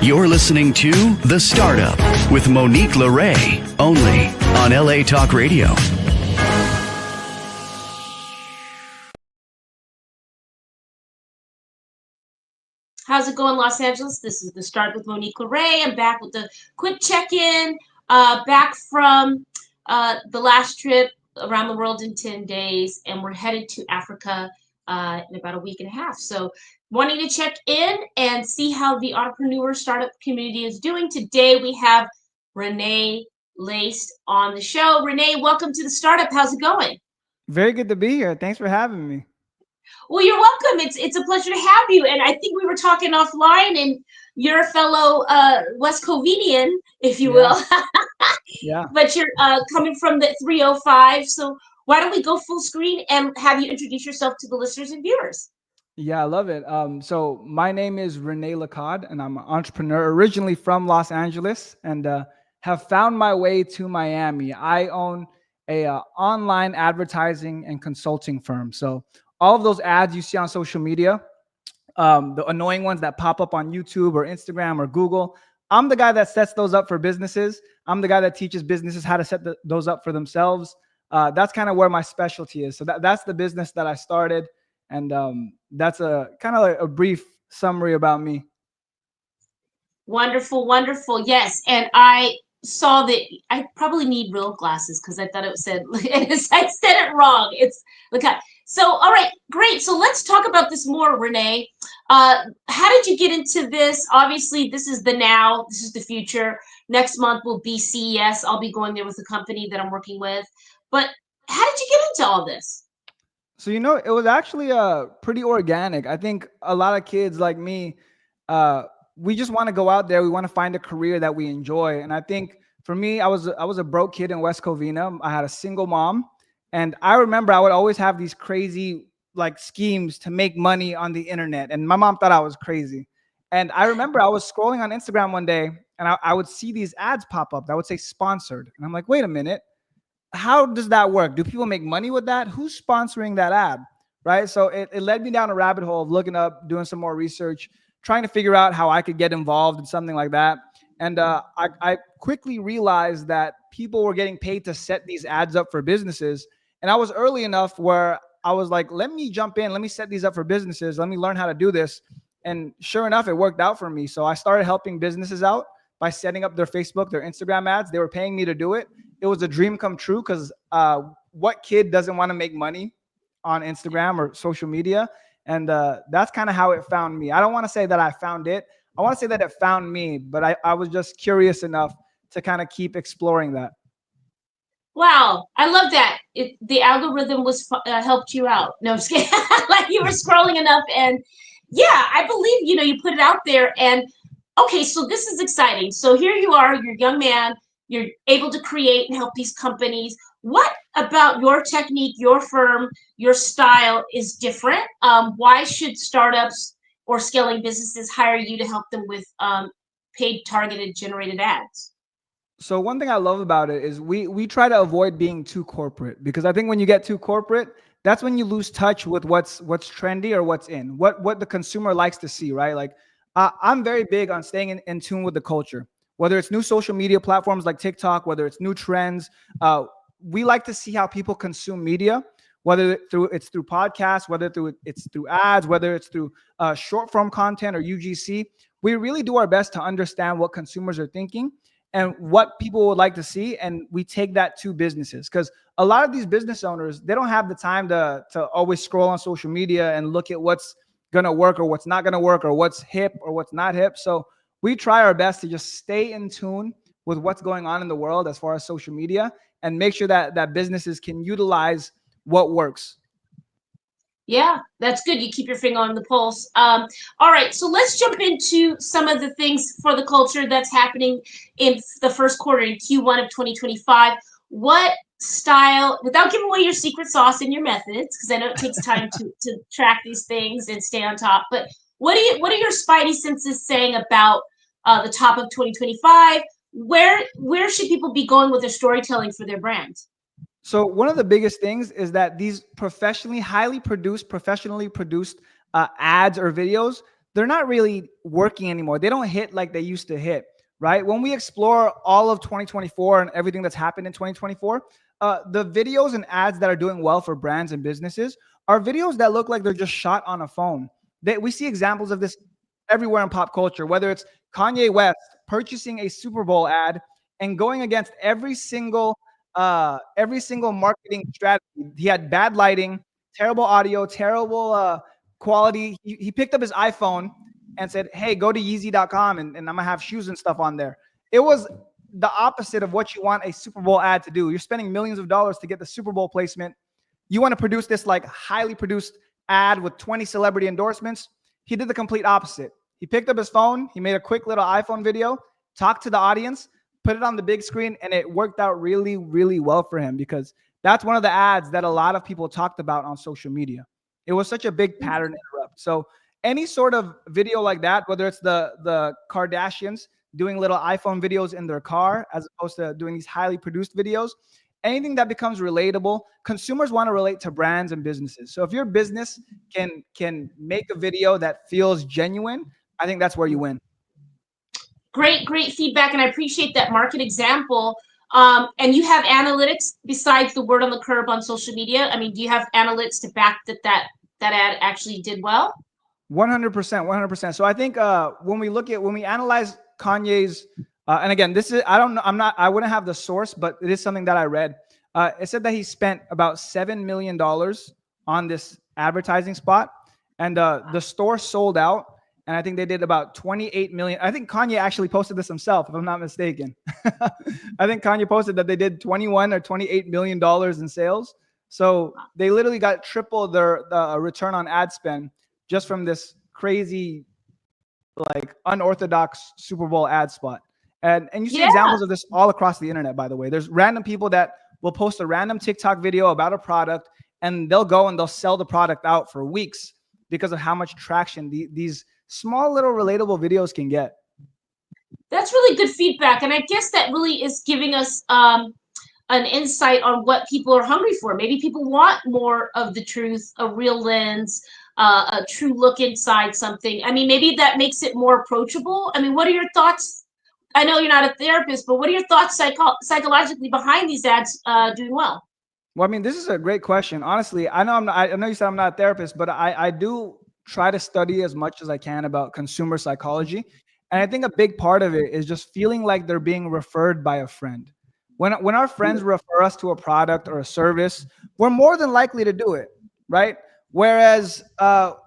You're listening to The Startup with Monique LeRae, only on LA Talk Radio. How's it going, Los Angeles? This is The Start with Monique LeRae. I'm back with a quick check-in, back from the last trip around the world in 10 days, and we're headed to Africa in about a week and a half. So wanting to check in and see how the entrepreneur startup community is doing. Today we have Renee Laced on the show. Renee, welcome to The Startup. How's it going? Very good to be here. Thanks for having me. Well, you're welcome. It's a pleasure to have you. And I think we were talking offline, and you're a fellow West Covinian, if you will. Yeah. But you're coming from the 305. So why don't we go full screen and have you introduce yourself to the listeners and viewers? Yeah, I love it. So my name is Renee Lacad, and I'm an entrepreneur originally from Los Angeles, and have found my way to Miami. I own a online advertising and consulting firm. So all of those ads you see on social media, the annoying ones that pop up on YouTube or Instagram or Google, I'm the guy that sets those up for businesses. I'm the guy that teaches businesses how to set those up for themselves. That's kind of where my specialty is. So that's the business that I started. And that's a kind of like a brief summary about me. Wonderful, wonderful. Yes. And I saw that I probably need real glasses because I thought it said, I said it wrong. It's look at. So, all right, great. So let's talk about this more, Renee. How did you get into this? Obviously, this is the now, this is the future. Next month will be CES. I'll be going there with the company that I'm working with. But how did you get into all this? So, it was actually pretty organic. I think a lot of kids like me, we just want to go out there. We want to find a career that we enjoy. And I think for me, I was a broke kid in West Covina. I had a single mom. And I remember I would always have these crazy like schemes to make money on the internet. And my mom thought I was crazy. And I remember I was scrolling on Instagram one day and I would see these ads pop up that would say sponsored. And I'm like, wait a minute. How does that work? Do people make money with that? Who's sponsoring that ad? Right. So it led me down a rabbit hole of looking up, doing some more research, trying to figure out how I could get involved in something like that. And I quickly realized that people were getting paid to set these ads up for businesses. And I was early enough where I was like, let me jump in. Let me set these up for businesses. Let me learn how to do this. And sure enough, it worked out for me. So I started helping businesses out by setting up their Facebook, their Instagram ads. They were paying me to do it. It was a dream come true because what kid doesn't want to make money on Instagram or social media? And that's kind of how it found me. I don't want to say that I found it. I want to say that it found me, but I was just curious enough to kind of keep exploring that. Wow, I love that. The algorithm was helped you out. No, I'm just kidding. Like you were scrolling enough, and yeah, I believe you put it out there. And okay, so this is exciting. So here you are, you're a young man. You're able to create and help these companies. What about your technique, your firm, your style is different? Why should startups or scaling businesses hire you to help them with paid targeted generated ads? So one thing I love about it is we try to avoid being too corporate, because I think when you get too corporate, that's when you lose touch with what's trendy or what's in, what the consumer likes to see, right? Like I'm very big on staying in tune with the culture, whether it's new social media platforms like TikTok, whether it's new trends. We like to see how people consume media, whether it's through podcasts, whether it's through ads, whether it's through short form content or UGC. We really do our best to understand what consumers are thinking and what people would like to see, and we take that to businesses, because a lot of these business owners, they don't have the time to always scroll on social media and look at what's going to work or what's not going to work or what's hip or what's not hip. So we try our best to just stay in tune with what's going on in the world as far as social media, and make sure that businesses can utilize what works. Yeah, that's good. You keep your finger on the pulse. All right, so let's jump into some of the things for the culture that's happening in the first quarter in Q1 of 2025. What style, without giving away your secret sauce and your methods, because I know it takes time to track these things and stay on top. But what are your spidey senses saying about the top of 2025? Where should people be going with their storytelling for their brand? So one of the biggest things is that these professionally produced ads or videos, they're not really working anymore. They don't hit like they used to hit, right? When we explore all of 2024 and everything that's happened in 2024, the videos and ads that are doing well for brands and businesses are videos that look like they're just shot on a phone. We see examples of this everywhere in pop culture, whether it's Kanye West purchasing a Super Bowl ad and going against every single marketing strategy. He had bad lighting, terrible audio, terrible quality. He picked up his iPhone and said, "Hey, go to Yeezy.com and I'm gonna have shoes and stuff on there." It was the opposite of what you want a Super Bowl ad to do. You're spending millions of dollars to get the Super Bowl placement. You want to produce this like highly produced ad with 20 celebrity endorsements. He did the complete opposite. He picked up his phone. He made a quick little iPhone video, talked to the audience, put it on the big screen, and it worked out really, really well for him because that's one of the ads that a lot of people talked about on social media. It was such a big pattern interrupt. So any sort of video like that, whether it's the Kardashians doing little iPhone videos in their car as opposed to doing these highly produced videos, anything that becomes relatable, consumers want to relate to brands and businesses. So if your business can make a video that feels genuine, I think that's where you win. Great feedback, and I appreciate that market example. And you have analytics besides the word on the curb on social media. I mean, do you have analytics to back that ad actually did well? 100%, 100%. So I think when we analyze Kanye's, and again, this is, I wouldn't have the source, but it is something that I read. It said that he spent about $7 million on this advertising spot, and the store sold out. And I think they did about 28 million. I think Kanye actually posted this himself, if I'm not mistaken. I think Kanye posted that they did 21 or 28 million dollars in sales. So they literally got triple their return on ad spend just from this crazy, like unorthodox Super Bowl ad spot. And you see examples of this all across the internet, by the way. There's random people that will post a random TikTok video about a product, and they'll go and they'll sell the product out for weeks because of how much traction these small little relatable videos can get. That's really good feedback, and I guess that really is giving us an insight on what people are hungry for. Maybe people want more of the truth, a real lens, a true look inside something. I mean, maybe that makes it more approachable. I mean, what are your thoughts? I know you're not a therapist, but what are your thoughts psychologically behind these ads doing well? Well, I mean, this is a great question. Honestly, I know you said I'm not a therapist, but I do try to study as much as I can about consumer psychology. And I think a big part of it is just feeling like they're being referred by a friend. When our friends refer us to a product or a service, we're more than likely to do it, right? Whereas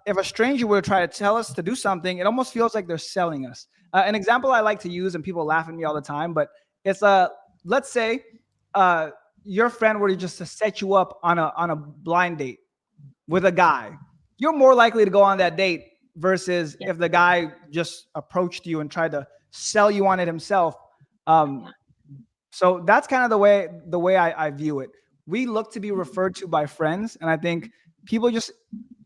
if a stranger were to try to tell us to do something, it almost feels like they're selling us. An example I like to use, and people laugh at me all the time, but it's let's say your friend were to set you up on a blind date with a guy. You're more likely to go on that date versus if the guy just approached you and tried to sell you on it himself. So that's kind of the way I view it. We look to be referred to by friends, and I think people just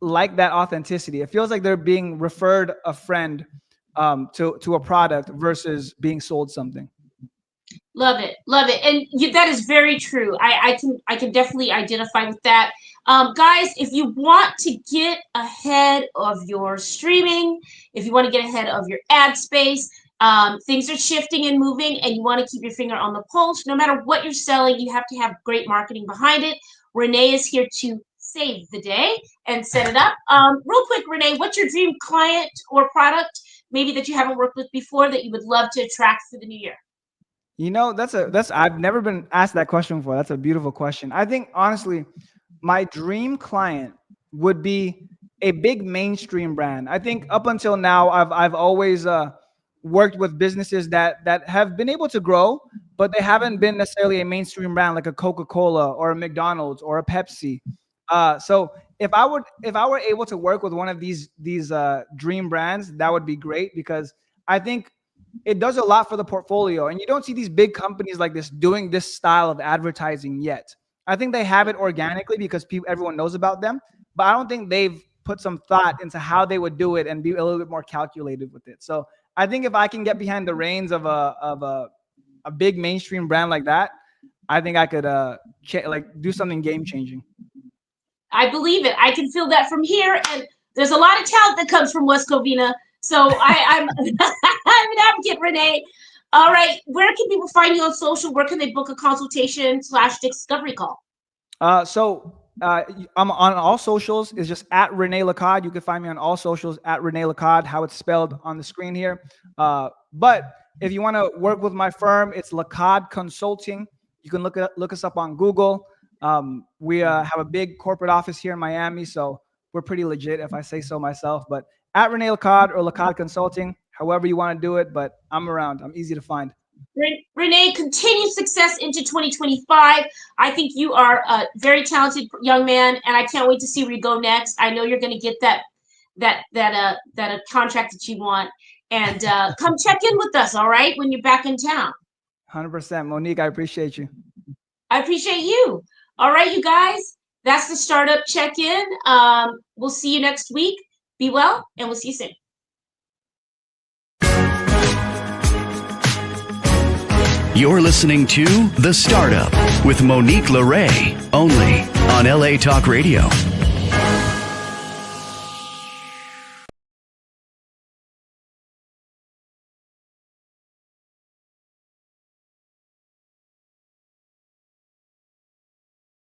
like that authenticity. It feels like they're being referred a friend to a product versus being sold something. Love it, and that is very true. I can definitely identify with that. Guys, if you want to get ahead of your streaming, if you want to get ahead of your ad space, things are shifting and moving, and you want to keep your finger on the pulse. No matter what you're selling, you have to have great marketing behind it. Renee is here to save the day and set it up. Real quick, Renee, what's your dream client or product, maybe that you haven't worked with before, that you would love to attract for the new year? You know, I've never been asked that question before. That's a beautiful question. I think honestly, my dream client would be a big mainstream brand. I think up until now, I've always worked with businesses that have been able to grow, but they haven't been necessarily a mainstream brand like a Coca-Cola or a McDonald's or a Pepsi. So if I were able to work with one of these dream brands, that would be great, because I think it does a lot for the portfolio. And you don't see these big companies like this doing this style of advertising yet. I think they have it organically because everyone knows about them, but I don't think they've put some thought into how they would do it and be a little bit more calculated with it. So I think if I can get behind the reins of a big mainstream brand like that, I think I could do something game changing. I believe it. I can feel that from here. And There's a lot of talent that comes from West Covina. So I'm I'm an advocate, Renee. All right, where can people find you on social? Where can they book a consultation / discovery call? I'm on all socials. It's just at Renee Lacad. You can find me on all socials at Renee Lacad, how it's spelled on the screen here. But if you want to work with my firm, it's Lacad Consulting. You can look us up on Google. We have a big corporate office here in Miami, so we're pretty legit, if I say so myself. But at Renee Lacad or Lacad Consulting, however you want to do it. But I'm around. I'm easy to find. Renee, continued success into 2025. I think you are a very talented young man, and I can't wait to see where you go next. I know you're going to get that contract that you want, and come check in with us, all right, when you're back in town. 100%, Monique. I appreciate you. I appreciate you. All right, you guys, that's the startup check-in. We'll see you next week. Be well, and we'll see you soon. You're listening to The Startup with Monique LeRae, only on LA Talk Radio.